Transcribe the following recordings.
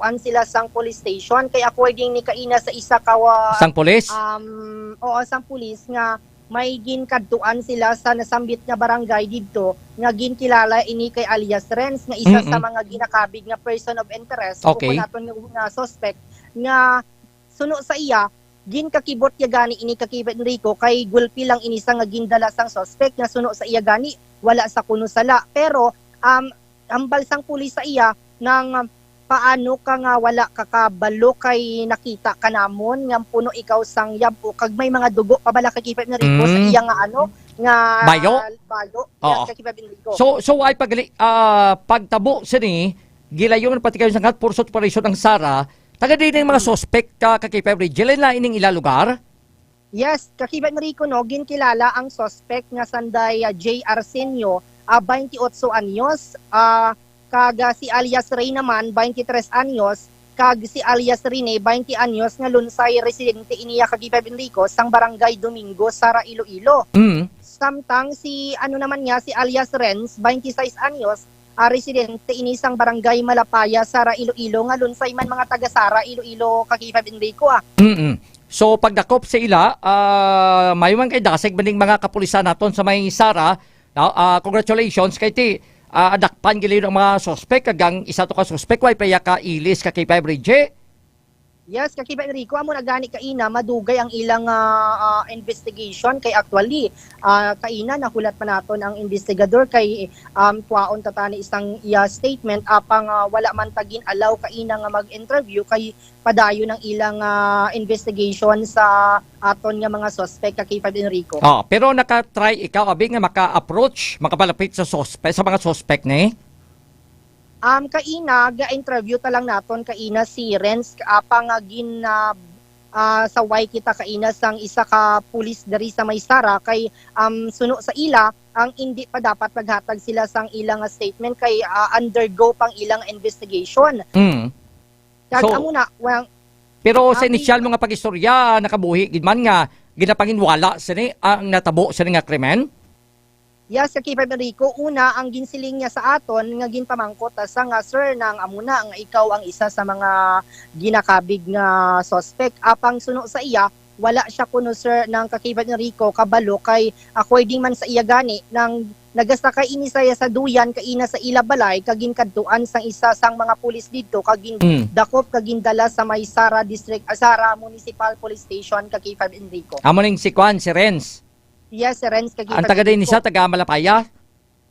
An sila sang police station kay according ni kaina sa isa ka Sang pulis? oo sang pulis nga may ginkadtuan sila sa nasambit nga barangay didto nga ginkilala ini kay alias Renz nga isa sa mga ginakabig nga person of interest Okay. kung naton nga suspect nga suno sa iya ginkakibot ya gani ini kakibot Enrico kay gulpi lang ini sa nga gindala sang suspect nga suno sa iya gani wala sa kuno sala pero ambal sang pulis sa iya nang paano ka nga wala kakabalo kay nakita ka namon nga puno ikaw sang yabo kag may mga dugo pabala kay Kipep Enrico sa iya nga ano nga Bayo? yes, kay Kipep Enrico. So ay pagtabo sini gilayon pati kayo sang pursuit operation ang Sara taga din mga suspect ka kay February Jilen na ining ila lugar. Yes, kay Kipep Enrico no ginkilala ang suspect nga sanday J. Arsenio 28 anyos kag si alias Ray naman 23 anyos kag si alias Rene 20 anyos nga lunsay residente iniya kag Kipep Enrico sang barangay Domingo, Sara, Iloilo. Samtang si ano naman niya si alias Renz 26 anyos residente ini sang barangay Malapaya, Sara, Iloilo nga lunsay man mga taga Sara, Iloilo kag Kipep Enrico So pagdakop sa ila mayman kay dasig maning mga kapulisan naton sa may Sara. Congratulations kay ti adakpan gili ng mga suspect kagang isa to ka suspect way paya ka ilis ka kay Bridge. Yes, kay Kipep Enrico amo nagani kaina madugay ang ilang investigation kay actually kaina nahulat pa naton ang investigador kay tuaon tatani isang iya statement apang wala man tagin allow kaina nga mag-interview kay padayon ng ilang investigation sa aton nga mga suspect kay Kipep Enrico. Pero naka-try ikaw abi nga maka-approach makapalapit sa suspect sa mga suspect ni? Kaina ga-interview ta lang naton kaina si Renz pangagin na sa way kita kaina sang isa ka pulis dari sa may Sara kay suno sa ila ang hindi pa dapat maghatag sila sang ilang statement kay undergo pang ilang investigation. Kag So, amo na pero sa initial mga pag-istorya nakabuhi gid man nga ginapanginwala sini ang natabo sini nga krimen? yes, kay Kipep Enrico, una ang ginsiling niya sa aton nga ginpamangkot sa nga sir nang amuna nga ikaw ang isa sa mga ginakabig nga suspect. Apang suno sa iya, wala siya kuno sir ng Kipep Enrico kabalo kay according man sa iya gani nang nagasakay ini saya sa duyan kaina sa ila balay kagin kadtuan sang isa sang mga pulis didto kagin dakop kagin dala sa may Sara District Sara Municipal Police Station kay Kipep Enrico. Amo ning si Kwan si Renz. Yes, si Renz kay Kipep Ang taga din Enrico. isa taga Malapaya.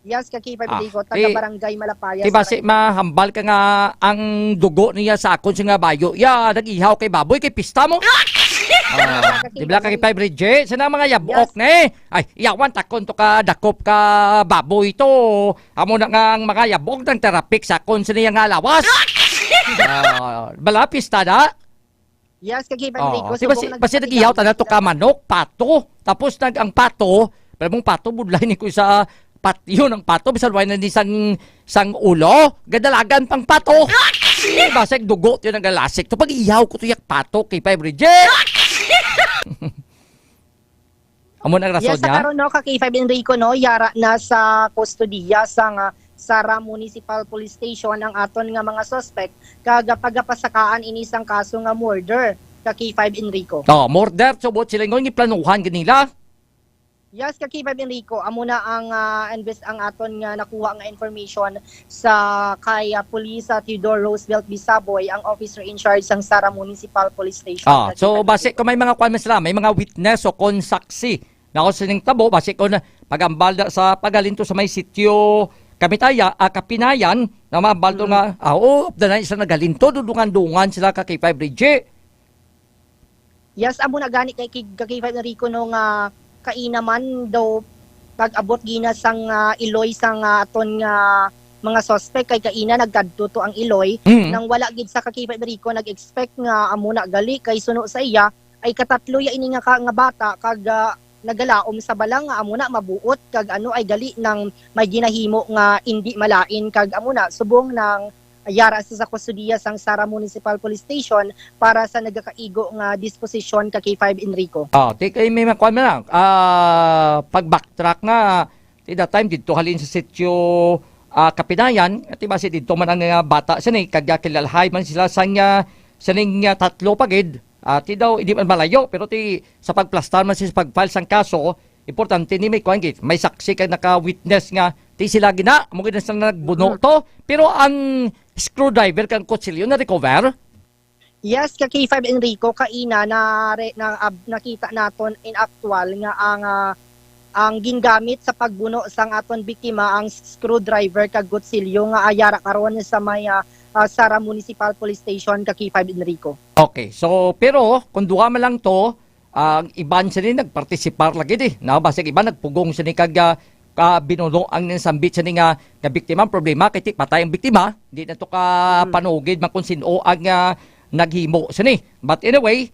Yes, kay Kipep Enrico, taga barangay Malapaya. Di ba si mahambal ka nga ang dugo niya sa akon nga bayo. Ya, nag-ihaw kay baboy kay pista mo. Di ba kay Bridge? Sana mga yabok ni. Ay, iyawan takon to ka dakop ka baboy to. Amo na nga ang mga yabok ng terapik sa akon sa niya nga lawas. Bala pista na. Yes, kay Kipep Enrico. Basi nag-ihaw ta na to ka manok, pato. Tapos ang pato, pero mong pato budlay ni ko sa patio ng pato bisan way na ni sang ulo, gadalagan pang pato. Basig dugo yun ang galasik. To pag iyaw ko to yak pato kay Bridge. Amo nang rason yes, niya. Yes, karon no kay Kipep Enrico no yara na sa kustodiya sang Sara Municipal Police Station ang aton nga mga suspect kag pagapasakaan ini sang kaso nga murder kay Kipep Enrico. Murder subot sila ngon giplanuhan ganila. Yes, kay Kipep Enrico, amo na ang ang aton nga nakuha nga information sa kay Police Theodore Roosevelt Bisaboy, ang officer in charge sang Sara Municipal Police Station. So base kung may mga kwan sila, may mga witness o konsaksi na kung sining tabo, base kung pagambal sa pagalinto sa may sityo Kapinayan, na mabaldo nga, na isa nagalinto, dudungan-dungan sila ka Kipep Bridge. Yes, amo na gani kay Kipep Enrico no nga kainaman daw pag-abot gina sang Iloy sang aton nga mga suspect kay kaina nagkadto to ang Iloy nang wala gid sa Kipep Enrico nag-expect nga amo na gali kay suno sa iya ay katatlo ya ini nga bata kag nagalaom sa balang nga amo na mabuot kag ano ay gali nang may ginahimo nga hindi malain kag amo na subong nang yara sa kustodiya sang Sara Municipal Police Station para sa nagakaigo nga disposisyon kay Kipep Enrico. Kay may makuha mo lang. Pag backtrack nga, that time dito halin sa sityo kapinayan at base dito man ang bata sini kilalhay man sila sa tatlo pagid ti daw hindi man malayo pero ti sa pagplastar man sa pagfile sang kaso importante ni may kuangit may saksi kay naka-witness nga ti sila gina mo gid na nagbuno to pero ang screwdriver kang kutsilyo na recover. Yes, ka K5 Enrico kaina nakita naton in actual nga ang gingamit sa pagbuno sang aton biktima ang screwdriver kag kutsilyo nga ayara karon sa may Sara Municipal Police Station ka K5 Enrico. Okay, so pero kung duha man lang to ang iban sila nagpartisipar lagi di. Na basig iba nagpugong sila kag binuno ang sambit sa nga biktima problema kay patay ang biktima di na to ka panugid man kung sino ang naghimo sini. But anyway,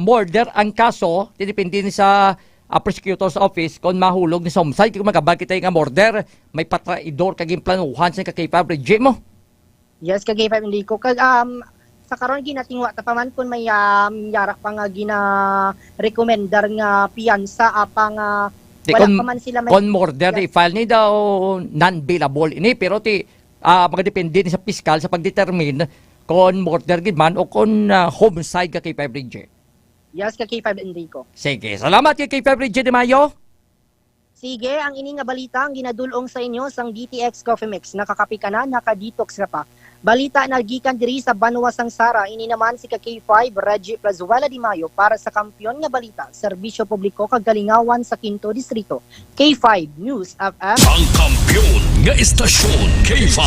murder ang kaso depende ni sa prosecutor's office kung mahulog ni sa homicide kung magabal kita nga murder may patraidor kaging planuhan sa K5 regime mo. Yes, ka K5 Enrico kag sa karon ginatingwa ta pa man kun may yara pa nga gina-recommendar nga piyansa apang wala pa man sila may kon murder yes. I-file ni daw non-bailable ini pero ti magdepende ni sa piskal sa pagdetermine kon murder gid man o kon homicide ka K5 regime. Yes, ka K5 Enrico. Sige, salamat kay K5 Reggie de Mayo. Sige, ang ini nga balita ang ginadulong sa inyo sang DTX Coffee Mix. Nakakapi ka na, nakadetox ka pa. Balita na gikan diri sa Banwa sang Sara, ini naman si K5 Reggie Plazuela de Mayo para sa kampiyon nga balita, serbisyo publiko kag Galingawan sa Quinto Distrito. K5 News FM. Ang kampiyon nga istasyon K5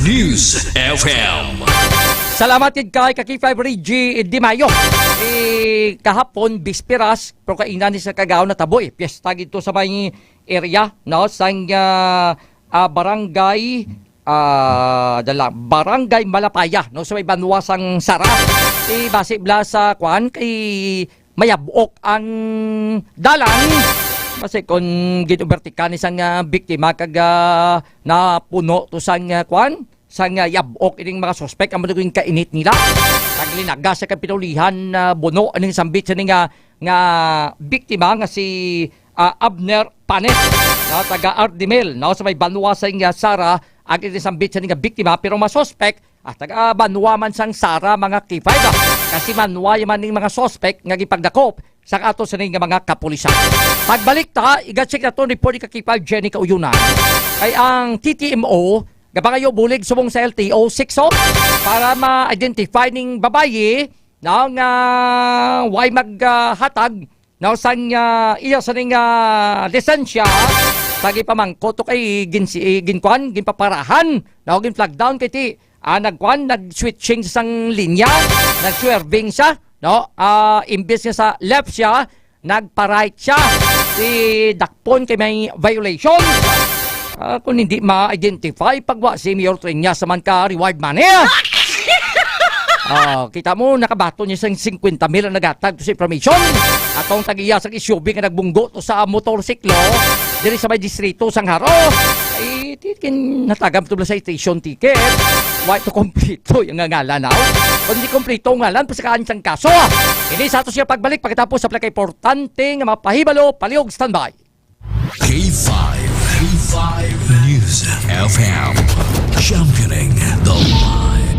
News FM. Salamat kay K5 Reggie de Mayo. Kahapon bisperas pero kainan ni sa Cagao na taboy. Piyesta gito sa may area no sang barangay Barangay Malapaya no sa may Banwa sang Sara. Base bla sa kwan kay mayabok ang dalan. Kasi kung ginubertikan isang biktima kag napuno to sang kwan sang yabok ining mga suspect ang magiging kainit nila. Paglinaga sa kapinulihan buno aning sambit sa nga biktima nga si Abner Panes na taga Ardimel no sa may Banwa sa Sara ag ining sambit sa nga biktima pero mga suspect taga Banwa man sang Sara mga K5 kasi Banwa man ning mga suspect nga gipagdakop sa ato sa nga mga kapulisan. Pagbalik ta iga-check na to report ni K5 Jenny Kauyunan ay ang TTMO gaba kayo bulig subong sa LTO 60 para ma-identify ning babayi na nga way maghatag na sang iya sa ning lisensya tagi pamangko to kay ginpaparahan na gin-flag down kay ti nag-switching sa sang linya nag-swerving siya no imbes nga sa left siya nagpa-right siya si dakpon kay may violation. Kung hindi ma-identify, pagwa si Mayor Trinya sa man ka reward money. Kita mo, nakabato niya sa 50 mil ang nagatag to sa information. Atong tagiya sa isyubi nga nagbunggo to sa motorsiklo, diri sa may distrito sang Haro. Ay, natagam to sa station ticket. Why to kompleto yung ngalan now? Kung hindi kompleto ang ngalan, pasakaan siyang kaso. Hindi sa ato siya pagbalik, pagkatapos sa plaka importante nga mapahibalo, paliog standby. K5 News FM. Championing the line.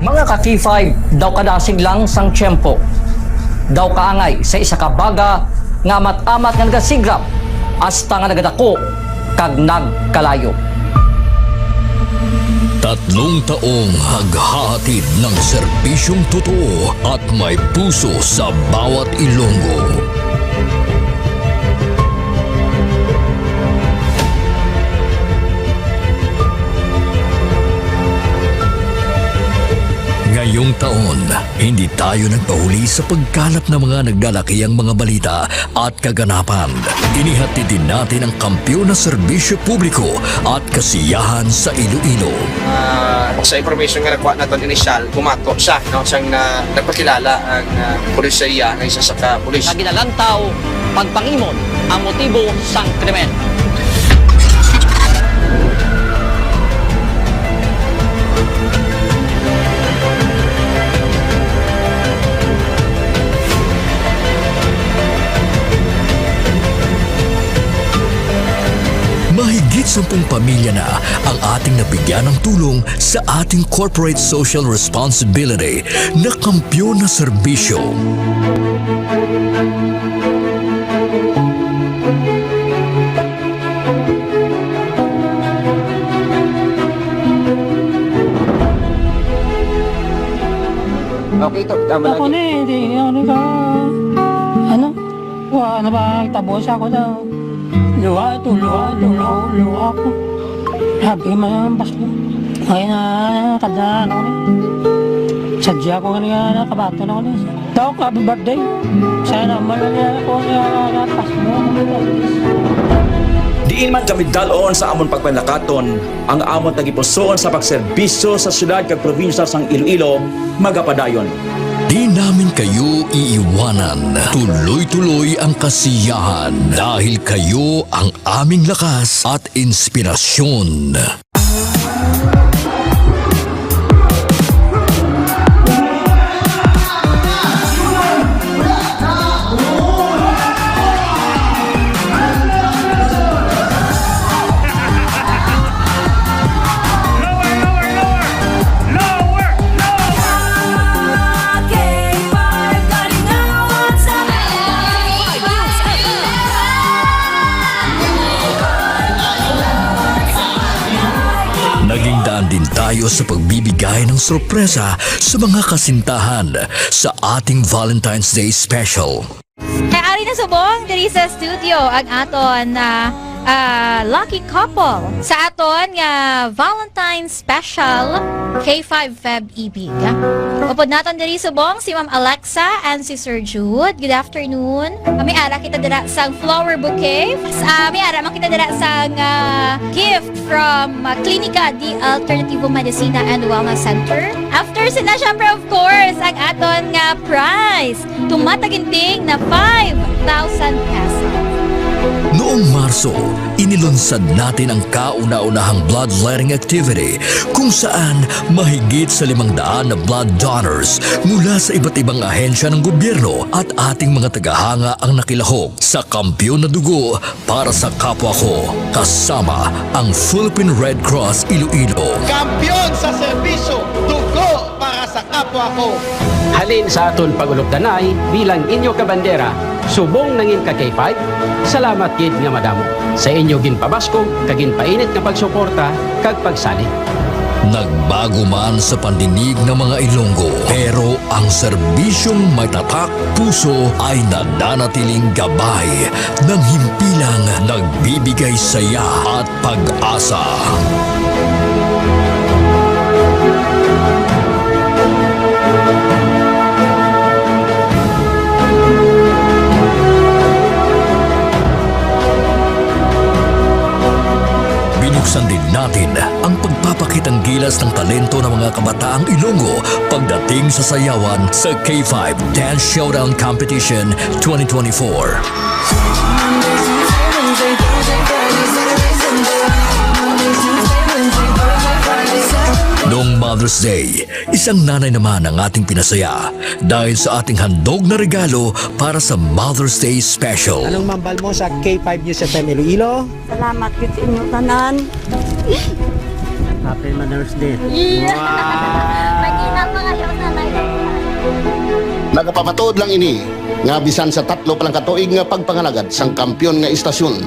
Mga ka-K5, daw kadasig lang sang tiyempo. Daw kaangay sa isa ka baga nga amat-amat nga nagasigrap hasta nga nagadako kag nagkalayo. 3 taong haghahatid ng serbisyong totoo at may puso sa bawat Ilonggo. Ngayong taon, hindi tayo nagpahuli sa pagkalap ng mga naglalakihang mga balita at kaganapan. Inihatid din natin ang kampiyon na serbisyo publiko at kasiyahan sa Iloilo. Sa information nga nakuha natin initial, kumato siya, no? Siyang nagpakilala ang pulis sa iya, ng isa sa ka-pulis. Kaginalantaw, pagpangimon ang motibo sang krimen. Mahigit sa pamilya na ang ating nabigyan ng tulong sa ating corporate social responsibility na kampyon na serbisyo. Okay, ito. Tama Ako lagi. na eh, hindi ako ka. Ano? Wala na ba tabos ako na. Luha ako. Sabi man ang basko. Ngayon na kadaan ako na. Sadya ko kanina nakabato na ako na. Tawag ko, happy birthday. Sana malala ko na pasko mo. Diin man kami dalon sa amon pagpanlakaton, ang amon tagipusoon sa pagserbisyo sa syudad kag probinsya sang Iloilo, magapadayon. Di namin kayo iiwanan. Tuloy-tuloy ang kasiyahan dahil kayo ang aming lakas at inspirasyon. Naging daan din tayo sa pagbibigay ng sorpresa sa mga kasintahan sa ating Valentine's Day Special. Kay ari na subong diri sa studio ang aton na lucky couple sa aton nga Valentine's Special K5 Feb Ibig. Upod naton diri subong si Ma'am Alexa and si Sir Jude. Good afternoon. May ara kita dira sang flower bouquet. May ara man kita dira sang gift from Klinika di Alternativo Medicina and Wellness Center. After sina syempre of course ang aton nga prize tumataginting na 5,000 pesos. Noong Marso, inilunsad natin ang kauna-unahang bloodletting activity kung saan mahigit sa 500 na blood donors mula sa iba't ibang ahensya ng gobyerno at ating mga tagahanga ang nakilahok sa kampyon na dugo para sa kapwa ko, kasama ang Philippine Red Cross Iloilo. Kampiyon sa serbisyo, dugo para sa kapwa ko. Halin sa aton pagulokdanay bilang inyo kabandera, subong nangin ka K5, salamat gid nga madamo. Sa inyo ginpabasko, kaginpainit nga pagsuporta, kag pagsali. Nagbago man sa pandinig ng mga Ilonggo, pero ang serbisyong may tatak puso ay nananatiling gabay ng himpilang nagbibigay saya at pag-asa. Binuksan din natin ang pagpapakitang gilas ng talento ng mga kabataang Ilonggo pagdating sa sayawan sa K5 Dance Showdown Competition 2024. Noong Mother's Day, isang nanay naman ang ating pinasaya dahil sa ating handog na regalo para sa Mother's Day Special. Anong mambal mo sa K5 News FM Iloilo? Salamat gid sa inyo tanan. Happy Mother's Day. Magina pa kayo nanay. Nagapamatuod lang ini nga bisan sa tatlo palang katuig nga pagpangalagad sang kampyon nga istasyon.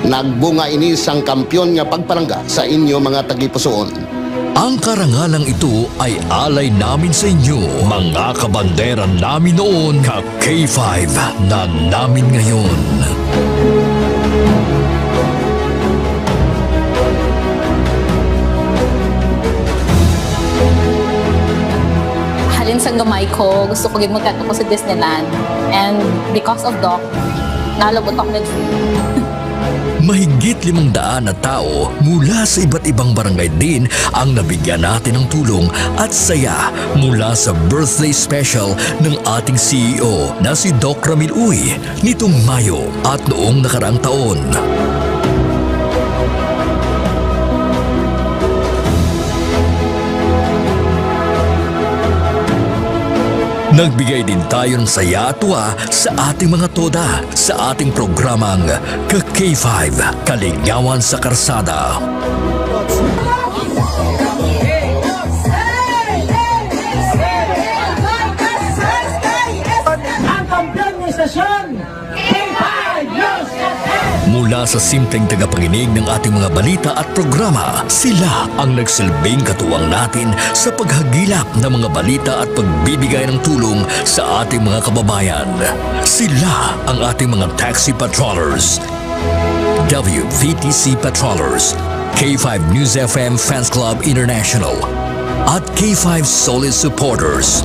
Nagbunga ini sang kampyon nga pagpalangga sa inyo mga tagipusoon. Ang karangalang ito ay alay namin sa inyo, mga kabandera namin noon, ka K5 na namin ngayon. Halin sa gamay ko, gusto ko gid magkanto ko sa Disneyland. And because of Doc, nalabot ako med Mahigit 500 na tao mula sa iba't ibang barangay din ang nabigyan natin ng tulong at saya mula sa birthday special ng ating CEO na si Doc Ramil Uy nitong Mayo at noong nakaraang taon. Nagbigay din tayo ng saya at tuwa sa ating mga toda sa ating programang Ka-K5 Kaligawan sa Karsada. Ang kampiyon ng istasyon, K5 News FM! Mula sa simpleng tagapakinig ng ating mga balita at programa, sila ang nagsilbing katuwang natin sa paghagilap ng mga balita at pagbibigay ng tulong sa ating mga kababayan. Sila ang ating mga taxi patrollers, WVTC Patrollers, K5 News FM Fans Club International, at K5 Solid Supporters.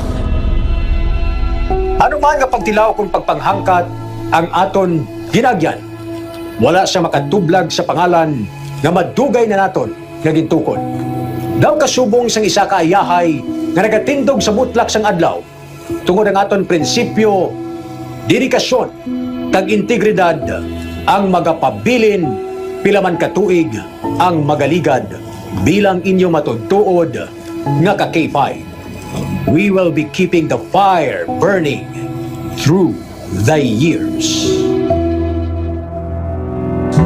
Ano man nga pagtilaw kung pagpanghangkat ang aton ginagyan, wala siya makatublag sa pangalan nga madugay na naton nga gintukod. Daw kasubong sang isa ka ayahay nga nagatindog sa mutlak sang adlaw tungod ang aton prinsipyo, dedikasyon, kag integridad ang magapabilin pila man katuig ang magaligad bilang inyo matudtuod nga ka K5. We will be keeping the fire burning through the years.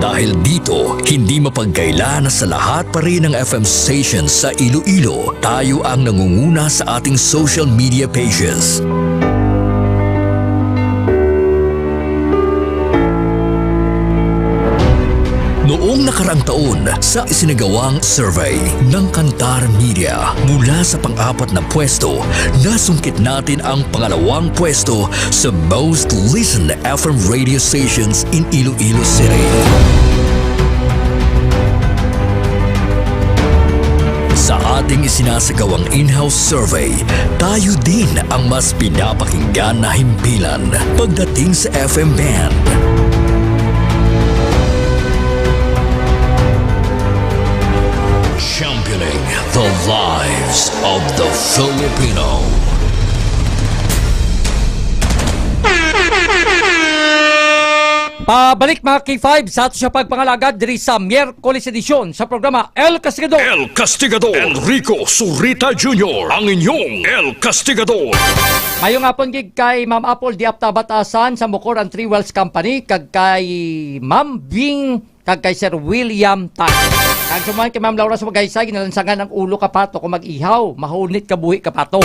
Dahil dito, hindi mapagkaila na sa lahat pa rin ng FM stations sa Iloilo, tayo ang nangunguna sa ating social media pages. Noong nakaraang taon, sa isinagawang survey ng Kantar Media, mula sa pang-apat na pwesto, nasungkit natin ang pangalawang pwesto sa most listened FM radio stations in Iloilo City. Sa ating isinasagawang in-house survey, tayo din ang mas pinapakinggan na himpilan pagdating sa FM band. Championing the lives of the Filipino. Pabalik mga K5 sa ato siya pagpangalagad diri sa Miyerkules edisyon sa programa El Castigador. El Castigador Enrico Surita Jr. ang inyong El Castigador. Mayong hapon gig kay Ma'am Apple Diapta Batasan sa Mukor and Three Wells Company, kag kay Ma'am Bing, kag kay Sir William Tan. Kag suman kay Ma'am Laura sa Magaysay, ginalansangan ang ulo kapato kung mag-ihaw, mahunit ka buhi kapato.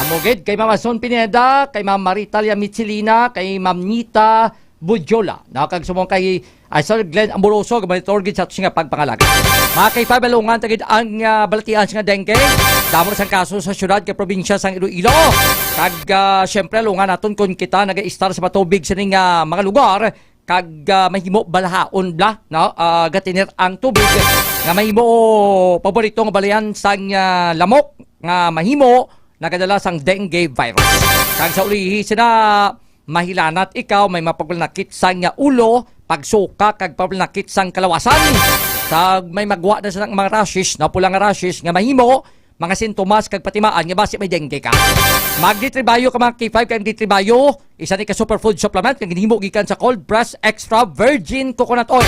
Amoged kay Ma'am Ason Pineda, kay Ma'am Maritalia Mitsilina, kay Ma'am Nita Budjola. Nakagsumong kay Sir Glenn Amoroso, gabanitorgid sa ato nga pagpangalaga. Mga kay pabalungan tagid ang balatian nga dengue. Damo sang kaso sa syudad kay probinsya sang Iloilo. Kag syempre lungan naton kung kita naga-star sa patubig sa ning mga lugar kag mahimo balahaon bla no gatinir ang tubig nga mahimo paborito nga balayan sang lamok nga mahimo nagadala sang dengue virus. Kag sa ulihi sina mahilanat ikaw may mapagbalnakit sang ulo, pagsuka kag pagbalnakit sang kalawasan. Sa may magwa na sa mga rashes, na pulang rashes nga mahimo mga sintomas kag patimaan nga basi may dengue ka. Magditribayo ka mga K5 kag ditribayo, isa ni ka superfood supplement kag ginhimo gikan sa cold press extra virgin coconut oil.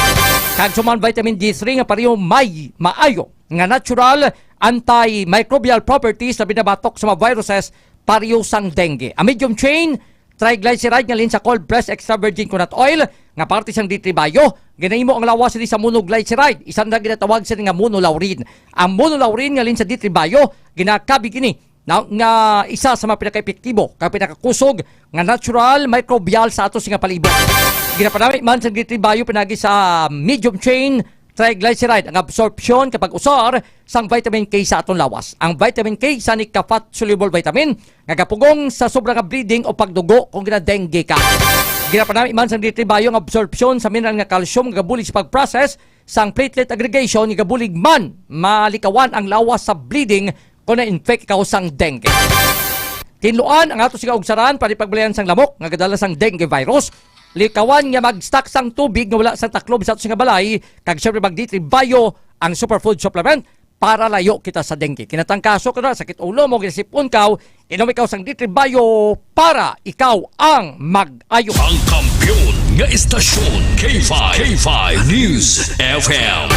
Kag suman vitamin D3 nga pareho may maayo nga natural antimicrobial properties na binabatok sa mga viruses pareho sang dengue. A medium chain triglyceride nga lin sa cold press extra virgin coconut oil nga parte sang ditribayo. Ginahimo ang lawas sa monoglyceride, isang na ginatawag sa nga monolaurin. Ang monolaurin nga lin sa ditribayo ginakabi kini nga isa sa mga pinaka-epektibo kag pinakakusog nga natural microbial sa ato nga palibot. Ginapanami man sa ditribayo pinagi sa medium chain triglyceride ang absorption kapag usar sang vitamin K sa aton lawas. Ang vitamin K sa ni ka-fat soluble vitamin nga gapugong sa sobrang bleeding o pagdugo kung gina-dengue ka. Ginapanami man sang ditribayo ang absorption sa mineral nga calcium nga gabulig sa pag-process sang platelet aggregation nga gabulig man malikawan ang lawas sa bleeding kung na-infect ikaw sang dengue. Tinluan ang ato siga ugsaran para pagbalayan sang lamok nga gadala sang dengue virus. Likawan nga mag-stock sang tubig nga wala sang taklob sa ato nga balay kag syempre magditribayo ang superfood supplement para layo kita sa dengue. Kinatangkaso ka na, sakit ulo mo, ginasipon ka, inom ikaw sang ditribayo para ikaw ang mag-ayo. Ang kampiyon nga istasyon K5 News FM.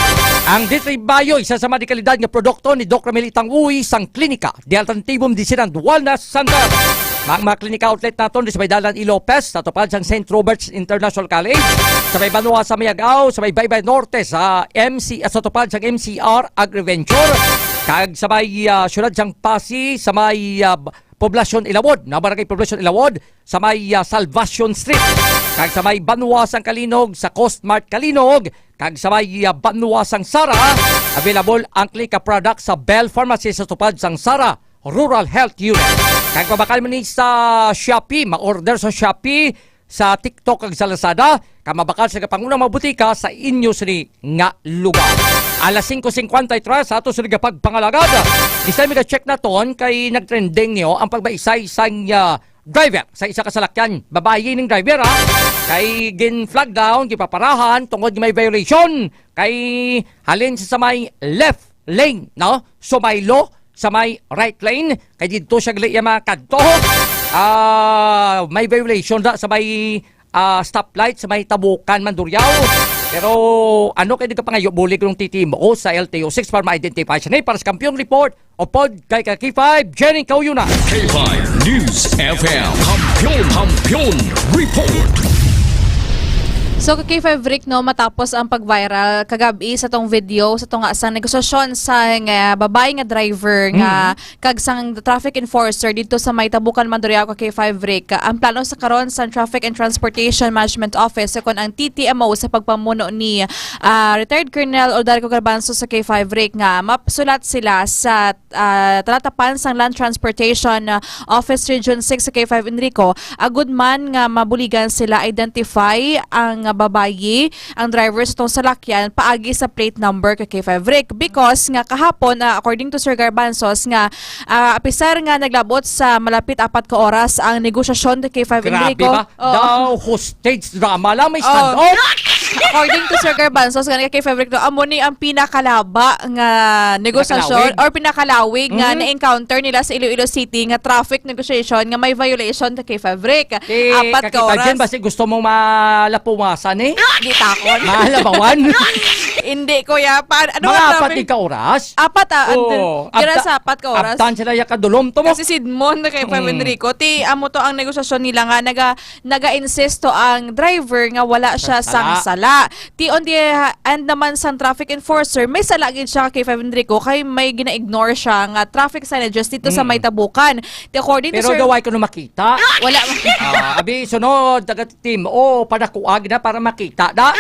Ang ditribayo isa sa medikalidad nga produkto ni Doc Ramil Itanguy sang klinika di Alternatibum Disinan Wellness Center. Mga klinika outlet naton sa may Dalan E. Lopez, sa tupad sa St. Robert's International College, sa may Banua sa Mayagaw, sa may Baybay Norte, sa tupad sa MCR Agriventure, kag sa may syudad sang Pasi, sa may Poblasyon Ilawod, na barangay Poblasyon Ilawod, sa may Salvacion Street, kag sa may Banua sang Kalinog, sa Coast Mart Kalinog, kag sa may Banua sang Sara, available ang klika product sa Bell Pharmacy sa tupad sang Sara Rural Health Unit. Kag mabakal man ni sa Shopee, ma-order sa Shopee, sa TikTok kag sa Lazada, kag mabakal sa kapangunang mga butika sa inyo sini nga lugar. Alas 5:53 sa ato sa pagpangalagad. Isa mi check na ton kay nagtrending niyo ang pagbaisay sang driver sa isa ka salakyan. Babae ning driver ha. Kay gin flag down, gipaparahan tungod may violation. Kay halin sa may left lane, no? Sumaylo sa may right lane. Kay dito siya gali mga kadto. May violation da sa may stoplight sa may Tabukan, Mandurriao. Pero ano kay di ka pangayo bulig ng titimo o sa LTO6 para ma-identify siya para sa Kampiyon Report o pod kay K5 Jenny Kauyuna. K5 News FM Kampiyon Report. So, K5 Rick, no, matapos ang pag-viral kagabi sa tong video, sa tong asang negosasyon sa babae nga driver nga kag sang traffic enforcer dito sa may Tabukan, Mandurriao, K5 Rick. Ang plano sa karon sa Traffic and Transportation Management Office kon ang TTMO sa pagpamuno ni retired Colonel Odarico Garbanzo sa K5 Rick nga mapsulat sila sa talatapan sang Land Transportation Office Region 6 sa K5 Enrico. Agud man nga mabuligan sila identify ang babayi, ang drivers itong salakyan paagi sa plate number kay K5 Rick because nga kahapon according to Sir Garbanzos nga apisar nga naglabot sa malapit 4 ka oras ang negosasyon kay K5 Enrico. Grabe ba? Daw hostage drama lang may stand up. According to Sir Garbanzos nga kay K5 Rick amo ni ang pinakalaba nga negosasyon or pinakalawig nga na-encounter nila sa Iloilo City nga traffic negotiation nga may violation kay K5 Rick. 4 ka oras. Dyan, basi gusto mong malapumasan eh? Hindi takon. Mahalabawan? Hindi, kuya. Ano mga 4 ka oras? 4 Gira sa 4 ka oras. Abtan sila yakadulom to mo. Kasi Sidmon na kay K5 Enrico, amo to ang negosasyon nila nga naga-insist to ang driver nga wala siya sang sala. On the end naman sang traffic enforcer, may sala gid siya kay K5 Enrico kay may gina-ignore siya nga traffic signages dito sa may Tabukan. According to Sir, gaway ko na makita. Wala. Abi, sunod, dagat team, padakuag na para makita da.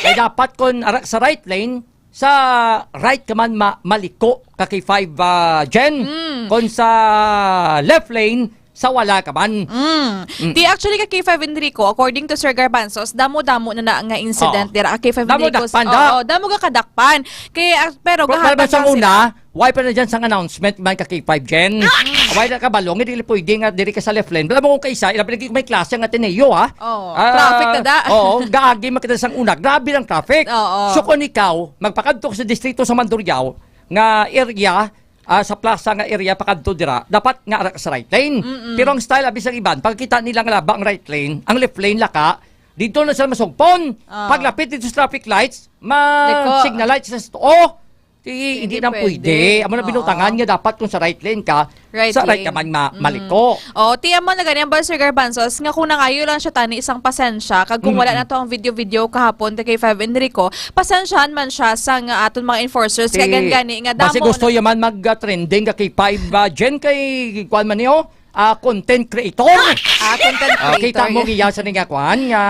Kaya dapat kung sa right lane, sa right ka man maliko ka kay 5 Jen. Kung sa left lane, sa wala ka man. Di actually ka K5 Enrico, according to Sir Garbanzos, damo-damo na nga incident dira kay 5 Enrico. Damo ka kadakpan. Kaya pero gahatag sa una, why pa na dyan sang announcement man ka K5 Jen? Why na ka balong, hindi pwede nga diri ka sa left lane. Bala mo kung kaysa, ilapin may klase nga Ateneo ha. Traffic na da. Gaagi makita sang una. Grabe lang traffic. So kung ikaw, magpakadto sa distrito sa Mandurriao, nga area, sa plaza nga area pakadto dira dapat nga sa right lane. Pero ang style abis ang iban pagkita nila nga laba ang right lane, ang left lane laka dito na sila masugpon. Paglapit dito sa traffic lights, signal lights sa hindi na pwede. Amo na binutangan nga dapat kung sa right lane ka, sa right ka man maliko. Tiyan mo na ganyan ba Sir Garbanzos nga kung nangayo lang siya tani isang pasensya kag kung wala na to ang video kahapon kay 5 Enrico, pasensyahan man siya sa aton mga enforcers kay gani nga damo. Basi gusto yaman mag-trending ka kay 5 Jen kay kuan man niyo. Content creator. Content creator. Kita mo giya sa nga kuan nga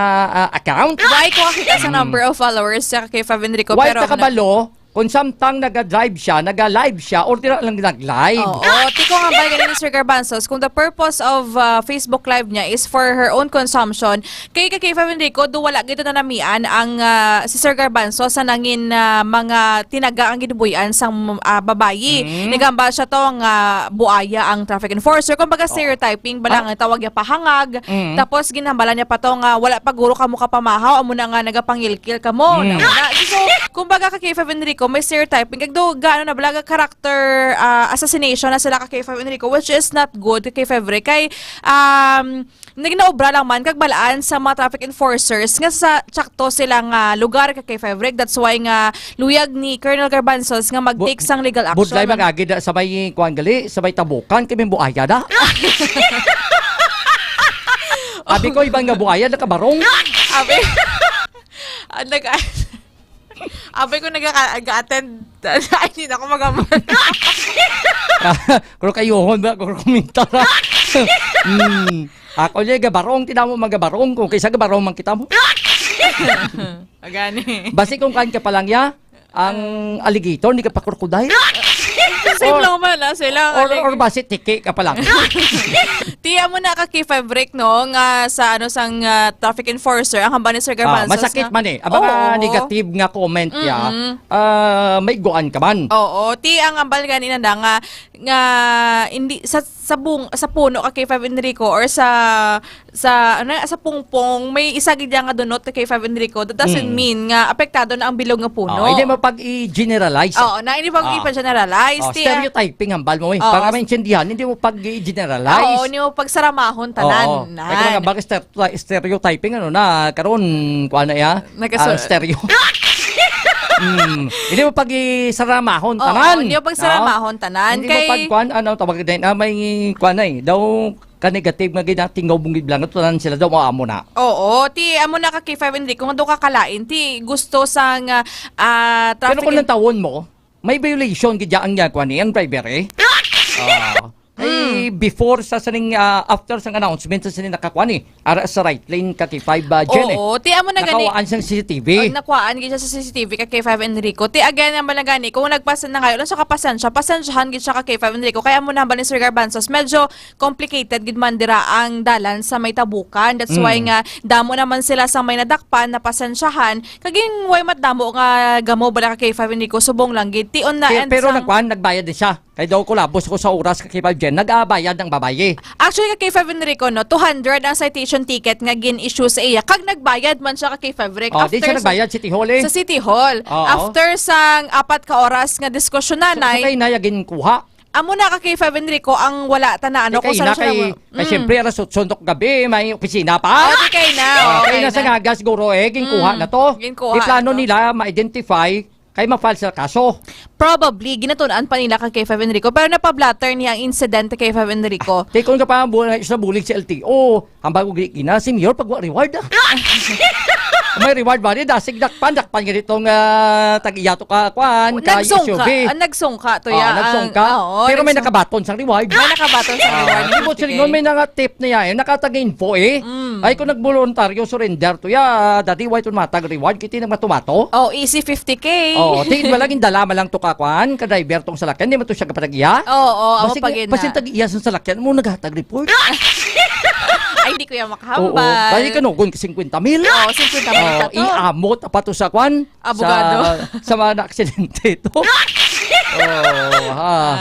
account. Why ko kita sa number of followers sa kay 5 Enrico pero kabalo kung samtang nag-live siya, or tira lang nag-live. Tiko nga ba ganun ni Sir Garbanzos, kung the purpose of Facebook Live niya is for her own consumption, kay K5 Enrico, wala gito na namian ang si Sir Garbanzos sa nangin mga tinaga ang ginubuyan sang babayi. Nagamba siya to ang buaya ang traffic enforcer. Kung baga stereotyping, balang tawag niya pahangag, tapos ginambala niya pa to nga wala paguro ka mo kapamahaw, amo na nga nagapangilkil ka mo. So, kung baga ka K5 Enrico, may stereotyping kagdo gaano na balaga character assassination na sila ka K5 Enrico, which is not good kay Fevre kay naginaobra lang man kag balaan sa mga traffic enforcers nga sa tsakto silang lugar kay Fevre. That's why nga luyag ni Colonel Garbanzos nga mag-take sang legal action. Budlay magagi da sa may kuan gali, sa may Tabukan kami buaya da. Abi ko ibang nga buhaya nakabarong. Abi, abi ko nag-attend. Ay, hindi na ako magaman. Kuro kayohon ba? Kuro kuminta ra. Ako niya gabarong, tinamo magabarong. Kung kaysa gabarong man kita mo. Agani. Basi kung kain ka pa lang ya, ang alligator, hindi ka pa krokodile. Same lang man sila. Or basi tiki ka pa lang. Tiya mo na ka K5 break no nga sa sang traffic enforcer ang hamba ni Sir Garbanzos. Masakit man eh. Abang negative nga comment ya, may goan ka man. Oo, ti ang ambal ganina na nga hindi sa puno ka K5 Enrico or sa pungpong may isa gid nga donot ka K5 Enrico. That doesn't mean nga apektado na ang bilog nga puno. Hindi mo pag i-generalize. Oo, na hindi pag i-generalize. Stereotyping ang bal mo eh. Para maintindihan, hindi mo pag i-generalize. Oo, hindi mo pagsaramahon tanan. Kaya nga bakit stereotyping ano na karon kuan na ya? Stereo. Hindi mo pag isaramahon tanan. Hindi mo pag saramahon tanan. Hindi mo pag kuan ano tawag din may kuan na eh. Daw ka-negative nga ginatingaw bungid lang tanan sila daw amo na. Oo, ti amo na ka K5 Enrico kung do ka kalain ti gusto sang traffic. Pero kung ng tawon mo, may violation gid ang kuan ni ang driver eh. Before sa saning after sang announcement sa saning nakakuan ni ara sa right lane ka K5 Jen eh. Oo, ti amo na gani. Nakawaan sang CCTV. Nakuhaan gid siya sa CCTV ka K5 Enrico. Ti again naman lang gani kung nagpasan na kayo, sa pasensyahan gid siya ka K5 Enrico. Kaya mo na ba ni Sir Garbanzos medyo complicated gid man dira ang dalan sa may tabukan. That's why nga damo naman sila sa may nadakpan na pasensyahan. Kaging way matdamo nga gamo bala ka K5 Enrico subong lang gid ti on na end. Pero nagbayad din siya. Kaya daw kulabos ko sa oras ka K5 Jen, nag-abayad ng babaye. Actually, ka K5 Enrico, no, 200 ang citation ticket nga gin-issue sa iya. Kag nagbayad man siya ka K5 Enrico. Di siya nagbayad, City Hall eh. Sa City Hall. After sang 4 ka oras nga diskusyon nanay. So, kay nayagin kuha. Amo na ka K5 Enrico, ang wala ta na ano kung saan siya na. Siyempre, sundok gabi, may opisina pa. Di kay na. Kaya na sa ngagas, siguro ginkuha na to. Ginkuha Di plano nila ma-identify kay ma-file sa kaso. Probably, ginatunan pa nila kay K5 Enrico. Pero napablatter niya ang incident kay K5 Enrico. Kung ka pa sa bulig sa LTO, ang bago gina, senior, pag-reward may reward ba rin? Dakpan ganitong tag-iyato ka, kwan, Nagsungka to ya. Nagsungka. Pero may nakabaton sa reward. May nakabaton sa reward. Hindi mo silingon, may tip na yan. Nakatag-info eh. Ay, kung nag-voluntaryo surrender to ya, dati why ito matag-reward, kiti nang matumato. Easy 50K. Tingin mo lang, dala lang to kakwan, ka-driver tong salakyan, hindi mo to siya kapatag-iya. Amo pagin na. Basin tag-iya sa salakyan mo, naghatag-report. Ay, hindi ko yan makahambal. Dahil ka nugon ka 50 mil. 50 mil ka to. Iamot pa to sa kwan. Abogado. Sa mga na-aksidente ito.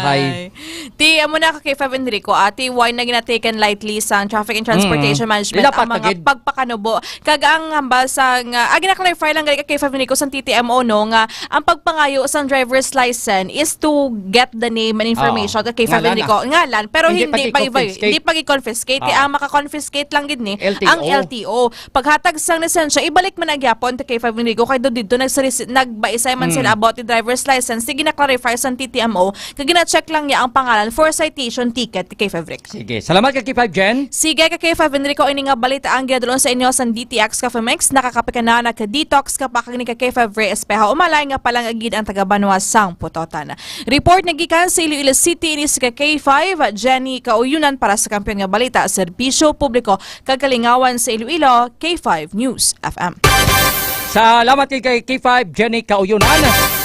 Hi. Ti amo na ka kay K5 Enrico, ati why na ginataken lightly sa Traffic and Transportation Management ang mga pagpakanubo. Kag ang hambal sa gina-clarify lang gali ka kay K5 Enrico sa TTMO no nga ang pagpangayo sa driver's license is to get the name and information ka kay K5 Enrico ngalan pero hindi pag-confiscate. Ang maka-confiscate lang gid ni ang LTO. Paghatag sang lisensya ibalik man nagyapon kay K5 Enrico kay dito nagbaisay man sila about the driver's license. Sige na-clarify sa TTMO kag gina-check lang niya ang pangalan for citation ticket kay K5 Enrico. Sige, salamat kay K5 Jen. Sige kay K5 Enrico, ini nga balita ang ginadulon sa inyo sa DTX Cafe Mix. Nakakape ka na nagka-detox ka pa kag ni K5 Ray Espejo. Umalay nga palang agid ang taga-Banwa sang Putotan. Report nagikan sa Iloilo City ini si K5 Jenny Kauyunan para sa kampiyon nga balita serbisyo publiko kag kalingawan sa Iloilo K5 News FM. Salamat kay K5 Jenny Kauyunan.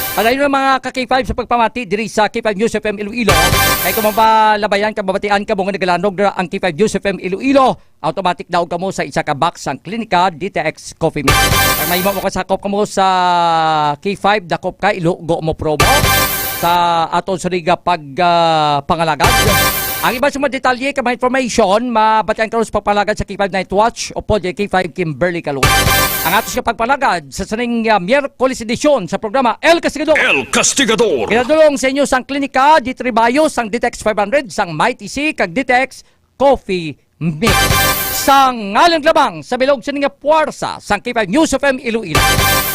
Padayon ng mga ka-K5 sa pagpamati diri sa K5 News FM Iloilo. Kaya kung mapalabayan ka, mabatian ka mga nagalanog ang K5 News FM Iloilo, automatic daw ka mo sa isa ka box ang klinika DTX Coffee Mix. Kaya may mo kasakop ka mo sa K5, dakop ka, ilugo mo promo sa aton sa liga pagpangalagad. Ang iba sa mga detalye ka mga information, mabatian ka sa pagpalagad sa K5 Night Watch o po K5 Kimberly Calum. Ang atos ka pagpalagad sa saning Miyerkules edisyon sa programa El Castigador. El Castigador. Kinadulong sa inyo sang klinika, Ditribayo, sang DTX 500, sang Mighty C, kag DTX Coffee Mix. Sa ngalang labang sa bilog sa nga puwersa sang K5 News FM Iloilo.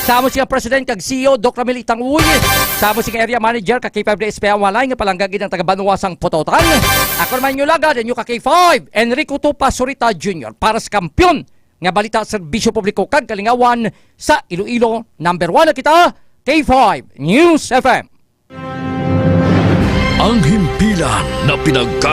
Samo siya President kag CEO Dr. Ramil Itanguy. Samo siya Area Manager kag K5 DSP Awalay nga palanggagid ang taga-Banwa sang Pototan. Ako naman yung lagad yung K5 Enrico Tupa Surita Jr. para sa kampyon nga balita serbisyo publiko kag kalingawan sa Iloilo. Number 1 na kita, K5 News FM. Ang himpilan na